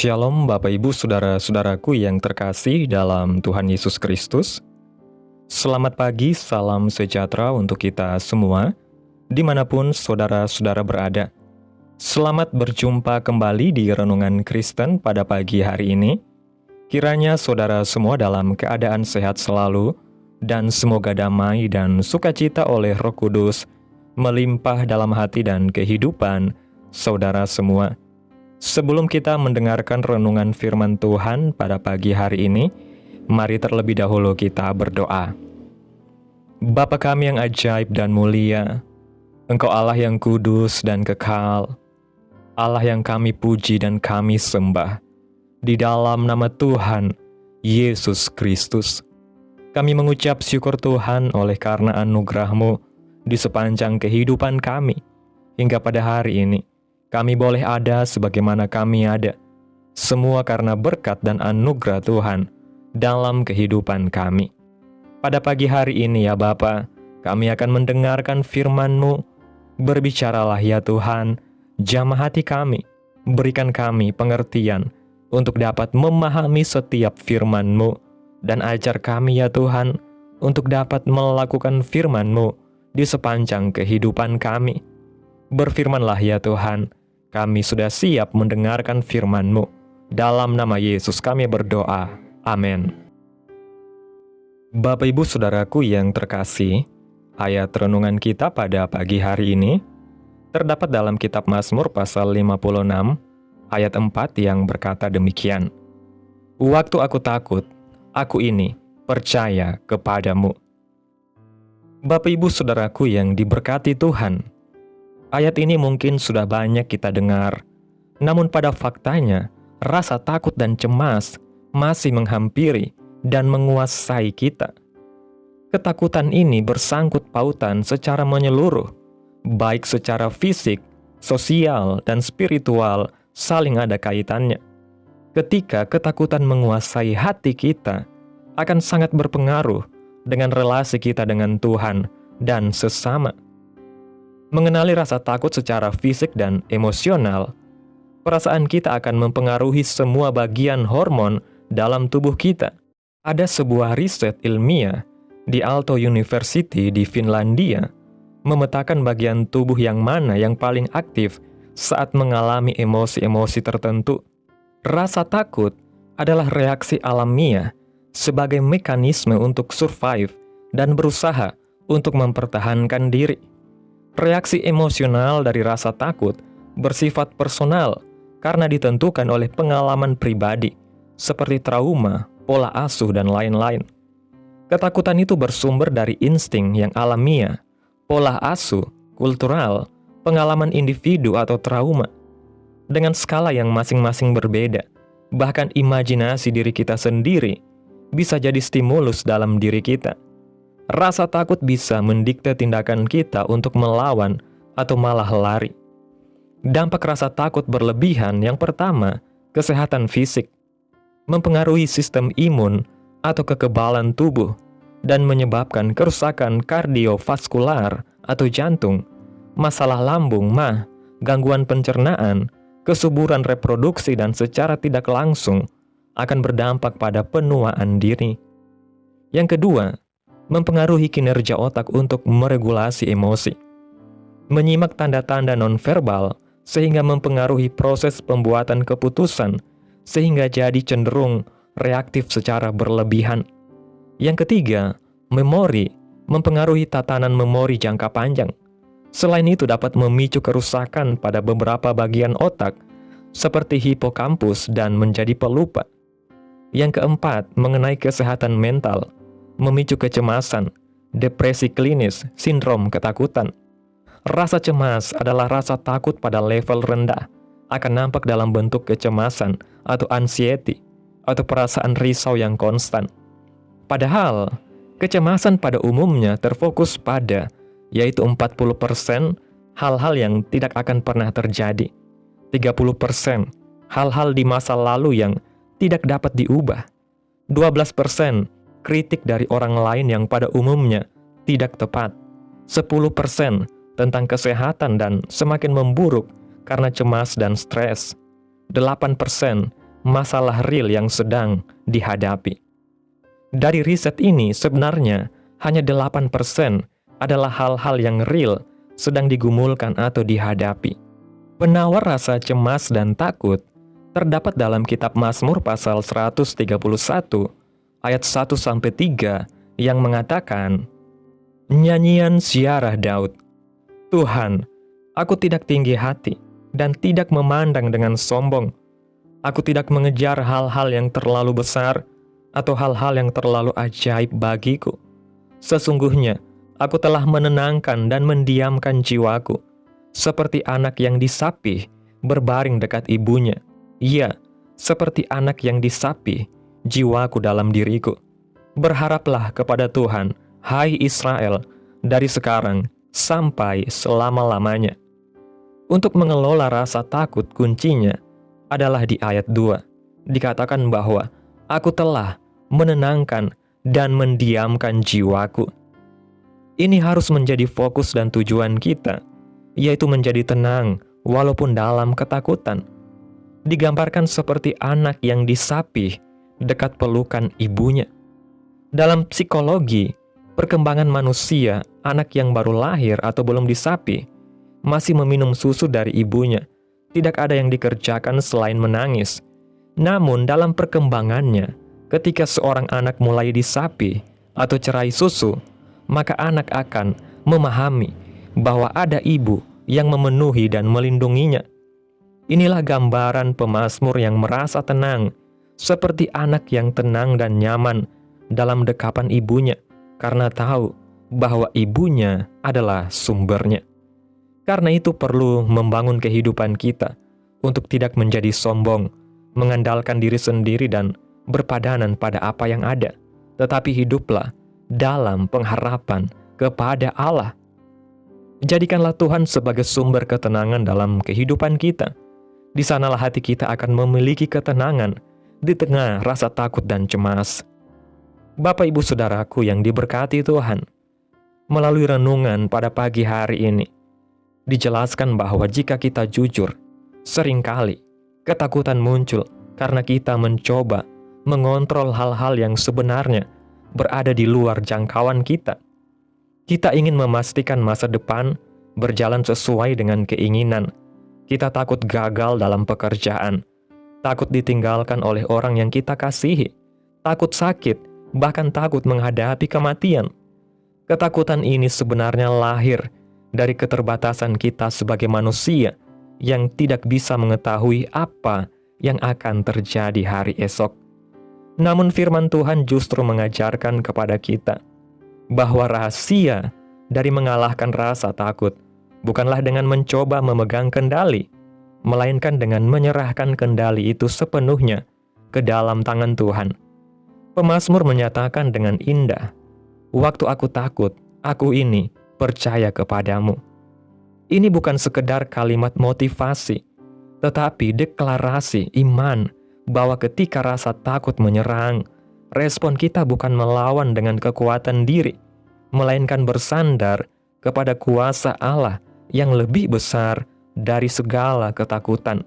Shalom Bapak Ibu Saudara-saudaraku yang terkasih dalam Tuhan Yesus Kristus. Selamat pagi, salam sejahtera untuk kita semua, dimanapun saudara-saudara berada. Selamat berjumpa kembali di Renungan Kristen pada pagi hari ini. Kiranya saudara semua dalam keadaan sehat selalu, dan semoga damai dan sukacita oleh Roh Kudus melimpah dalam hati dan kehidupan saudara semua. Sebelum kita mendengarkan renungan firman Tuhan pada pagi hari ini, mari terlebih dahulu kita berdoa. Bapa kami yang ajaib dan mulia, Engkau Allah yang kudus dan kekal, Allah yang kami puji dan kami sembah. Di dalam nama Tuhan Yesus Kristus, kami mengucap syukur Tuhan oleh karena anugerah-Mu di sepanjang kehidupan kami hingga pada hari ini. Kami boleh ada sebagaimana kami ada, semua karena berkat dan anugerah Tuhan dalam kehidupan kami. Pada pagi hari ini ya Bapa, kami akan mendengarkan firman-Mu. Berbicaralah ya Tuhan, jamah hati kami, berikan kami pengertian untuk dapat memahami setiap firman-Mu, dan ajar kami ya Tuhan untuk dapat melakukan firman-Mu di sepanjang kehidupan kami. Berfirmanlah ya Tuhan, kami sudah siap mendengarkan firman-Mu. Dalam nama Yesus kami berdoa. Amin. Bapak Ibu Saudaraku yang terkasih, ayat renungan kita pada pagi hari ini terdapat dalam kitab Mazmur pasal 56, ayat 4 yang berkata demikian. Waktu aku takut, aku ini percaya kepadamu. Bapak Ibu Saudaraku yang diberkati Tuhan, ayat ini mungkin sudah banyak kita dengar, namun pada faktanya, rasa takut dan cemas masih menghampiri dan menguasai kita. Ketakutan ini bersangkut pautan secara menyeluruh, baik secara fisik, sosial, dan spiritual saling ada kaitannya. Ketika ketakutan menguasai hati kita, akan sangat berpengaruh dengan relasi kita dengan Tuhan dan sesama. Mengenali rasa takut secara fisik dan emosional, perasaan kita akan mempengaruhi semua bagian hormon dalam tubuh kita. Ada sebuah riset ilmiah di Aalto University di Finlandia memetakan bagian tubuh yang mana yang paling aktif saat mengalami emosi-emosi tertentu. Rasa takut adalah reaksi alamiah sebagai mekanisme untuk survive dan berusaha untuk mempertahankan diri. Reaksi emosional dari rasa takut bersifat personal karena ditentukan oleh pengalaman pribadi, seperti trauma, pola asuh, dan lain-lain. Ketakutan itu bersumber dari insting yang alamiah, pola asuh, kultural, pengalaman individu atau trauma. Dengan skala yang masing-masing berbeda, bahkan imajinasi diri kita sendiri bisa jadi stimulus dalam diri kita. Rasa takut bisa mendikte tindakan kita untuk melawan atau malah lari. Dampak rasa takut berlebihan yang pertama, kesehatan fisik. Mempengaruhi sistem imun atau kekebalan tubuh dan menyebabkan kerusakan kardiovaskular atau jantung, masalah lambung, mah, gangguan pencernaan, kesuburan reproduksi, dan secara tidak langsung akan berdampak pada penuaan diri. Yang kedua, mempengaruhi kinerja otak untuk meregulasi emosi. Menyimak tanda-tanda nonverbal sehingga mempengaruhi proses pembuatan keputusan sehingga jadi cenderung reaktif secara berlebihan. Yang ketiga, memori mempengaruhi tatanan memori jangka panjang. Selain itu dapat memicu kerusakan pada beberapa bagian otak seperti hipokampus dan menjadi pelupa. Yang keempat, mengenai kesehatan mental, memicu kecemasan, depresi klinis, sindrom ketakutan. Rasa cemas adalah rasa takut pada level rendah, akan nampak dalam bentuk kecemasan atau anxiety, atau perasaan risau yang konstan. Padahal, kecemasan pada umumnya terfokus pada, yaitu 40% hal-hal yang tidak akan pernah terjadi, 30% hal-hal di masa lalu yang tidak dapat diubah, 12% kritik dari orang lain yang pada umumnya tidak tepat, 10% tentang kesehatan dan semakin memburuk karena cemas dan stres, 8% masalah real yang sedang dihadapi. Dari riset ini sebenarnya hanya 8% adalah hal-hal yang real sedang digumulkan atau dihadapi. Penawar rasa cemas dan takut terdapat dalam kitab Mazmur pasal 131 ayat 1-3 yang mengatakan, nyanyian ziarah Daud, Tuhan, aku tidak tinggi hati dan tidak memandang dengan sombong. Aku tidak mengejar hal-hal yang terlalu besar atau hal-hal yang terlalu ajaib bagiku. Sesungguhnya, aku telah menenangkan dan mendiamkan jiwaku, seperti anak yang disapih berbaring dekat ibunya. Ya, seperti anak yang disapih, jiwaku dalam diriku. Berharaplah kepada Tuhan, hai Israel, dari sekarang sampai selama-lamanya. Untuk mengelola rasa takut, kuncinya adalah di ayat 2. Dikatakan bahwa aku telah menenangkan dan mendiamkan jiwaku. Ini harus menjadi fokus dan tujuan kita, yaitu menjadi tenang walaupun dalam ketakutan. Digambarkan seperti anak yang disapih dekat pelukan ibunya. Dalam psikologi, perkembangan manusia, anak yang baru lahir atau belum disapih, masih meminum susu dari ibunya. Tidak ada yang dikerjakan selain menangis. Namun dalam perkembangannya, ketika seorang anak mulai disapih atau cerai susu, maka anak akan memahami bahwa ada ibu yang memenuhi dan melindunginya. Inilah gambaran pemazmur yang merasa tenang, seperti anak yang tenang dan nyaman dalam dekapan ibunya, karena tahu bahwa ibunya adalah sumbernya. Karena itu perlu membangun kehidupan kita untuk tidak menjadi sombong, mengandalkan diri sendiri dan berpadanan pada apa yang ada, tetapi hiduplah dalam pengharapan kepada Allah. Jadikanlah Tuhan sebagai sumber ketenangan dalam kehidupan kita. Di sanalah hati kita akan memiliki ketenangan di tengah rasa takut dan cemas. Bapak Ibu Saudaraku yang diberkati Tuhan, melalui renungan pada pagi hari ini, dijelaskan bahwa jika kita jujur, seringkali ketakutan muncul karena kita mencoba mengontrol hal-hal yang sebenarnya berada di luar jangkauan kita. Kita ingin memastikan masa depan berjalan sesuai dengan keinginan. Kita takut gagal dalam pekerjaan, takut ditinggalkan oleh orang yang kita kasihi, takut sakit, bahkan takut menghadapi kematian. Ketakutan ini sebenarnya lahir dari keterbatasan kita sebagai manusia yang tidak bisa mengetahui apa yang akan terjadi hari esok. Namun firman Tuhan justru mengajarkan kepada kita bahwa rahasia dari mengalahkan rasa takut bukanlah dengan mencoba memegang kendali, melainkan dengan menyerahkan kendali itu sepenuhnya ke dalam tangan Tuhan. Pemazmur menyatakan dengan indah, waktu aku takut, aku ini percaya kepadamu. Ini bukan sekedar kalimat motivasi, tetapi deklarasi iman bahwa ketika rasa takut menyerang, respon kita bukan melawan dengan kekuatan diri, melainkan bersandar kepada kuasa Allah yang lebih besar dari segala ketakutan.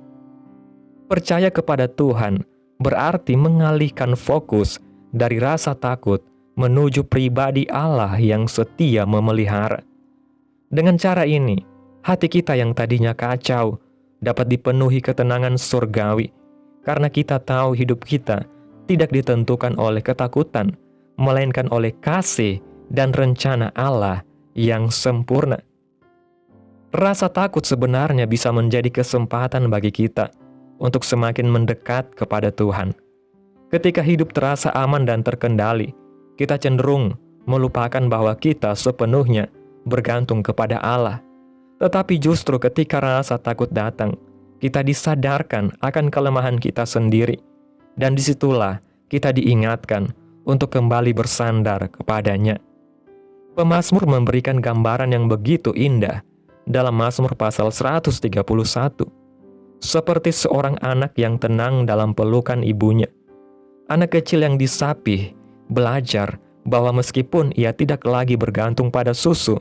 Percaya kepada Tuhan berarti mengalihkan fokus dari rasa takut menuju pribadi Allah yang setia memelihara. Dengan cara ini, hati kita yang tadinya kacau dapat dipenuhi ketenangan surgawi, karena kita tahu hidup kita tidak ditentukan oleh ketakutan, melainkan oleh kasih dan rencana Allah yang sempurna. Rasa takut sebenarnya bisa menjadi kesempatan bagi kita untuk semakin mendekat kepada Tuhan. Ketika hidup terasa aman dan terkendali, kita cenderung melupakan bahwa kita sepenuhnya bergantung kepada Allah. Tetapi justru ketika rasa takut datang, kita disadarkan akan kelemahan kita sendiri, dan disitulah kita diingatkan untuk kembali bersandar kepadanya. Pemazmur memberikan gambaran yang begitu indah dalam Mazmur pasal 131, seperti seorang anak yang tenang dalam pelukan ibunya. Anak kecil yang disapih belajar bahwa meskipun ia tidak lagi bergantung pada susu,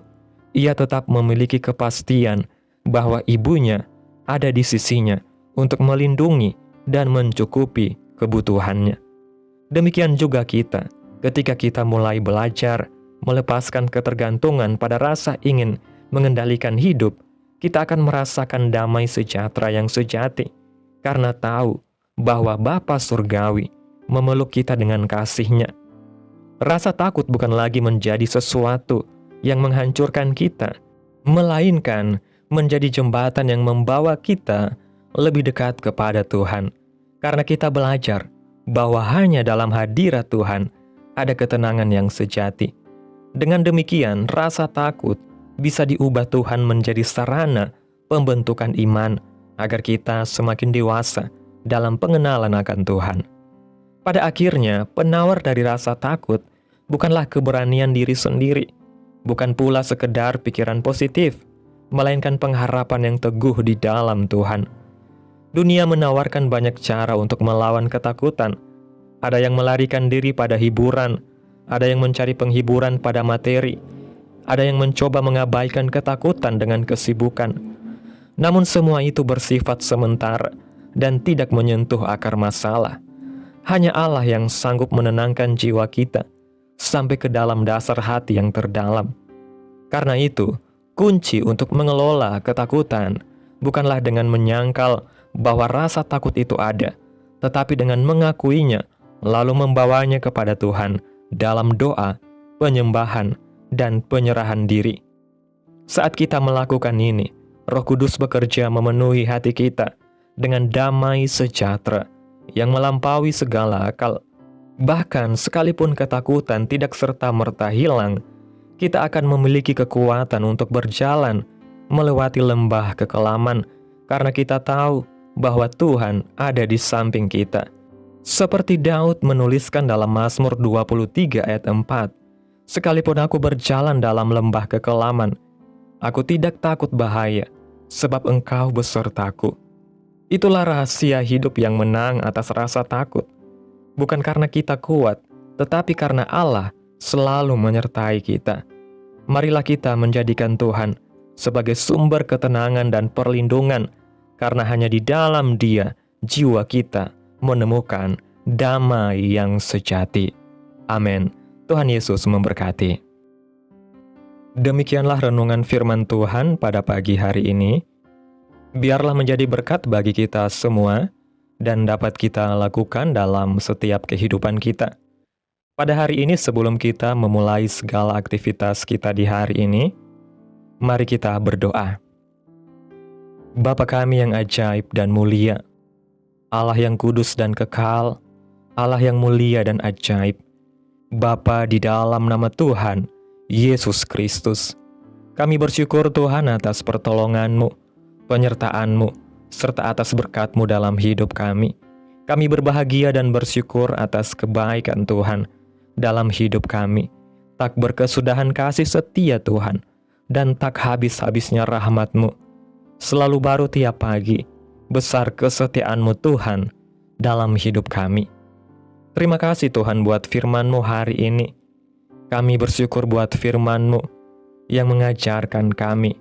ia tetap memiliki kepastian bahwa ibunya ada di sisinya untuk melindungi dan mencukupi kebutuhannya. Demikian juga kita, ketika kita mulai belajar melepaskan ketergantungan pada rasa ingin mengendalikan hidup, kita akan merasakan damai sejahtera yang sejati, karena tahu bahwa Bapa Surgawi memeluk kita dengan kasih-Nya. Rasa takut bukan lagi menjadi sesuatu yang menghancurkan kita, melainkan menjadi jembatan yang membawa kita lebih dekat kepada Tuhan. Karena kita belajar bahwa hanya dalam hadirat Tuhan ada ketenangan yang sejati. Dengan demikian, rasa takut bisa diubah Tuhan menjadi sarana pembentukan iman agar kita semakin dewasa dalam pengenalan akan Tuhan. Pada akhirnya, penawar dari rasa takut bukanlah keberanian diri sendiri, bukan pula sekedar pikiran positif, melainkan pengharapan yang teguh di dalam Tuhan. Dunia menawarkan banyak cara untuk melawan ketakutan. Ada yang melarikan diri pada hiburan, ada yang mencari penghiburan pada materi, ada yang mencoba mengabaikan ketakutan dengan kesibukan. Namun semua itu bersifat sementara dan tidak menyentuh akar masalah. Hanya Allah yang sanggup menenangkan jiwa kita sampai ke dalam dasar hati yang terdalam. Karena itu, kunci untuk mengelola ketakutan bukanlah dengan menyangkal bahwa rasa takut itu ada, tetapi dengan mengakuinya, lalu membawanya kepada Tuhan dalam doa, penyembahan, dan penyerahan diri. Saat kita melakukan ini, Roh Kudus bekerja memenuhi hati kita dengan damai sejahtera yang melampaui segala akal. Bahkan sekalipun ketakutan tidak serta-merta hilang, kita akan memiliki kekuatan untuk berjalan melewati lembah kekelaman karena kita tahu bahwa Tuhan ada di samping kita. Seperti Daud menuliskan dalam Mazmur 23 ayat 4, "Sekalipun aku berjalan dalam lembah kekelaman, aku tidak takut bahaya, sebab Engkau besertaku." Itulah rahasia hidup yang menang atas rasa takut. Bukan karena kita kuat, tetapi karena Allah selalu menyertai kita. Marilah kita menjadikan Tuhan sebagai sumber ketenangan dan perlindungan, karena hanya di dalam Dia jiwa kita menemukan damai yang sejati. Amin. Tuhan Yesus memberkati. Demikianlah renungan firman Tuhan pada pagi hari ini. Biarlah menjadi berkat bagi kita semua dan dapat kita lakukan dalam setiap kehidupan kita. Pada hari ini sebelum kita memulai segala aktivitas kita di hari ini, mari kita berdoa. Bapa kami yang ajaib dan mulia, Allah yang kudus dan kekal, Allah yang mulia dan ajaib, Bapa di dalam nama Tuhan, Yesus Kristus, kami bersyukur Tuhan atas pertolongan-Mu, penyertaan-Mu, serta atas berkat-Mu dalam hidup kami. Kami berbahagia dan bersyukur atas kebaikan Tuhan dalam hidup kami. Tak berkesudahan kasih setia Tuhan, dan tak habis-habisnya rahmat-Mu. Selalu baru tiap pagi, besar kesetiaan-Mu Tuhan dalam hidup kami. Terima kasih Tuhan buat firman-Mu hari ini. Kami bersyukur buat firman-Mu yang mengajarkan kami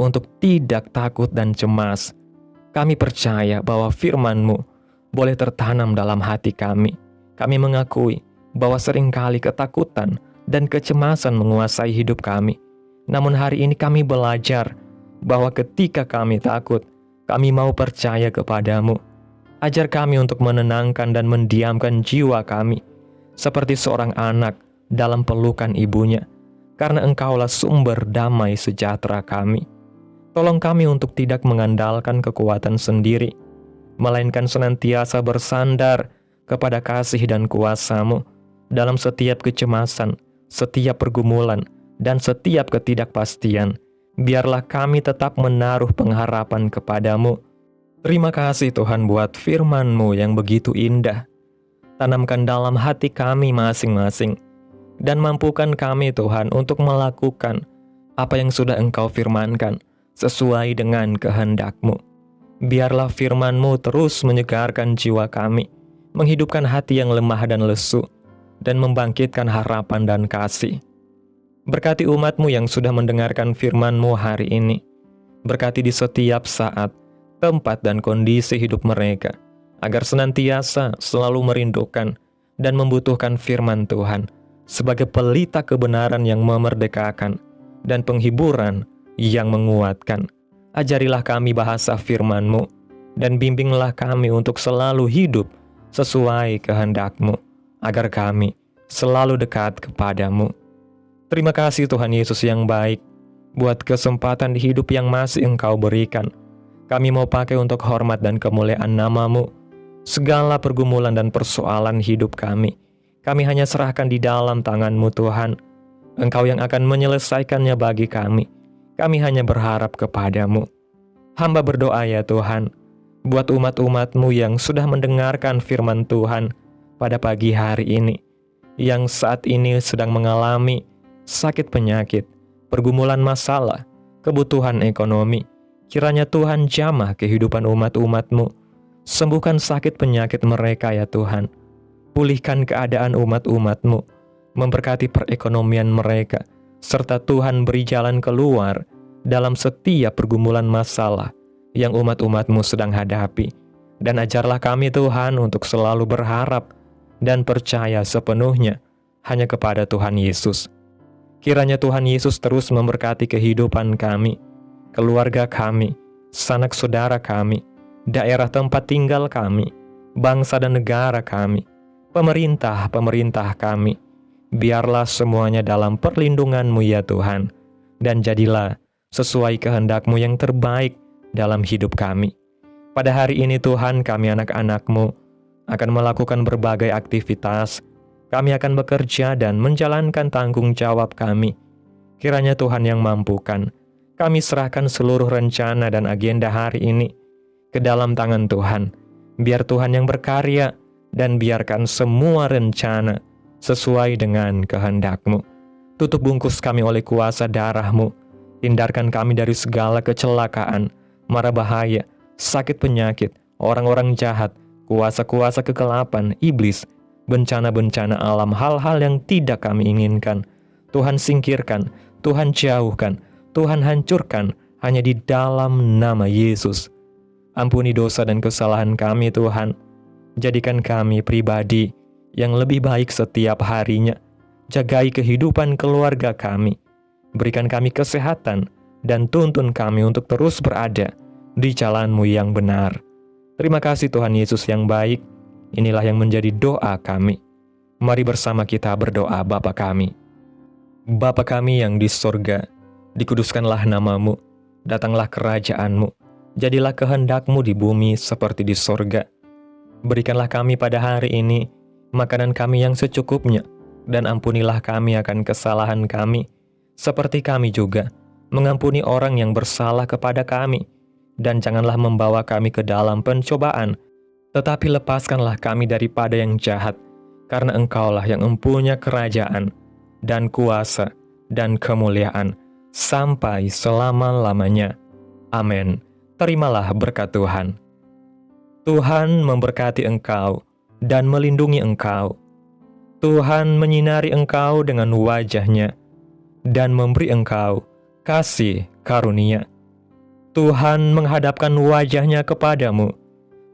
untuk tidak takut dan cemas. Kami percaya bahwa firman-Mu boleh tertanam dalam hati kami. Kami mengakui bahwa seringkali ketakutan dan kecemasan menguasai hidup kami. Namun hari ini kami belajar bahwa ketika kami takut, kami mau percaya kepadamu. Ajar kami untuk menenangkan dan mendiamkan jiwa kami, seperti seorang anak dalam pelukan ibunya, karena Engkaulah sumber damai sejahtera kami. Tolong kami untuk tidak mengandalkan kekuatan sendiri, melainkan senantiasa bersandar kepada kasih dan kuasa-Mu dalam setiap kecemasan, setiap pergumulan, dan setiap ketidakpastian. Biarlah kami tetap menaruh pengharapan kepadamu. Terima kasih Tuhan buat firman-Mu yang begitu indah. Tanamkan dalam hati kami masing-masing, dan mampukan kami Tuhan untuk melakukan apa yang sudah Engkau firmankan sesuai dengan kehendak-Mu. Biarlah firman-Mu terus menyegarkan jiwa kami, menghidupkan hati yang lemah dan lesu, dan membangkitkan harapan dan kasih. Berkati umat-Mu yang sudah mendengarkan firman-Mu hari ini. Berkati di setiap saat, tempat, dan kondisi hidup mereka. agar senantiasa selalu merindukan dan membutuhkan firman Tuhan sebagai pelita kebenaran yang memerdekakan dan penghiburan yang menguatkan. Ajarilah kami bahasa firman-Mu, dan bimbinglah kami untuk selalu hidup sesuai kehendak-Mu, agar kami selalu dekat kepadamu. Terima kasih Tuhan Yesus yang baik, buat kesempatan di hidup yang masih Engkau berikan. Kami mau pakai untuk hormat dan kemuliaan nama-Mu. Segala pergumulan dan persoalan hidup kami hanya serahkan di dalam tangan-Mu Tuhan. Engkau yang akan menyelesaikannya bagi kami. Kami hanya berharap kepadamu. Hamba berdoa ya Tuhan, buat umat-umat-Mu yang sudah mendengarkan firman Tuhan pada pagi hari ini, yang saat ini sedang mengalami sakit penyakit, pergumulan masalah, kebutuhan ekonomi. Kiranya Tuhan jamah kehidupan umat-umat-Mu. Sembuhkan sakit penyakit mereka ya Tuhan. Pulihkan keadaan umat-umat-Mu. Memberkati perekonomian mereka, serta Tuhan beri jalan keluar dalam setiap pergumulan masalah yang umat-umat-Mu sedang hadapi. Dan ajarlah kami Tuhan untuk selalu berharap dan percaya sepenuhnya hanya kepada Tuhan Yesus. Kiranya Tuhan Yesus terus memberkati kehidupan kami, keluarga kami, sanak saudara kami, daerah tempat tinggal kami, bangsa dan negara kami, pemerintah kami. Biarlah semuanya dalam perlindungan-Mu ya Tuhan, dan jadilah sesuai kehendak-Mu yang terbaik dalam hidup kami. Pada hari ini Tuhan, kami anak-anak-Mu akan melakukan berbagai aktivitas. Kami akan bekerja dan menjalankan tanggung jawab kami. Kiranya Tuhan yang mampukan. Kami serahkan seluruh rencana dan agenda hari ini ke dalam tangan Tuhan. Biar Tuhan yang berkarya dan biarkan semua rencana sesuai dengan kehendak-Mu. Tutup bungkus kami oleh kuasa darah-Mu. Hindarkan kami dari segala kecelakaan, mara bahaya, sakit penyakit, orang-orang jahat, kuasa-kuasa kegelapan, iblis, bencana-bencana alam, hal-hal yang tidak kami inginkan. Tuhan singkirkan, Tuhan jauhkan, Tuhan hancurkan, hanya di dalam nama Yesus. Ampuni dosa dan kesalahan kami Tuhan. Jadikan kami pribadi yang lebih baik setiap harinya. Jagai kehidupan keluarga kami. Berikan kami kesehatan dan tuntun kami untuk terus berada di jalan-Mu yang benar. Terima kasih Tuhan Yesus yang baik. Inilah yang menjadi doa kami. Mari bersama kita berdoa. Bapa kami. Bapa kami yang di sorga, dikuduskanlah nama-Mu, datanglah kerajaan-Mu, jadilah kehendak-Mu di bumi seperti di sorga. Berikanlah kami pada hari ini makanan kami yang secukupnya, dan ampunilah kami akan kesalahan kami, seperti kami juga mengampuni orang yang bersalah kepada kami. Dan janganlah membawa kami ke dalam pencobaan, tetapi lepaskanlah kami daripada yang jahat, karena Engkaulah yang mempunyai kerajaan, dan kuasa, dan kemuliaan, sampai selama-lamanya. Amin. Terimalah berkat Tuhan. Tuhan memberkati engkau dan melindungi engkau. Tuhan menyinari engkau dengan wajah-Nya dan memberi engkau kasih karunia. Tuhan menghadapkan wajah-Nya kepadamu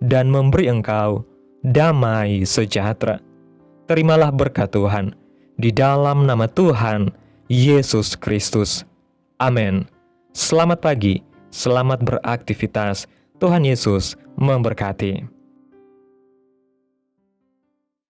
dan memberi engkau damai sejahtera. Terimalah berkat Tuhan di dalam nama Tuhan Yesus Kristus. Amin. Selamat pagi, selamat beraktivitas. Tuhan Yesus memberkati.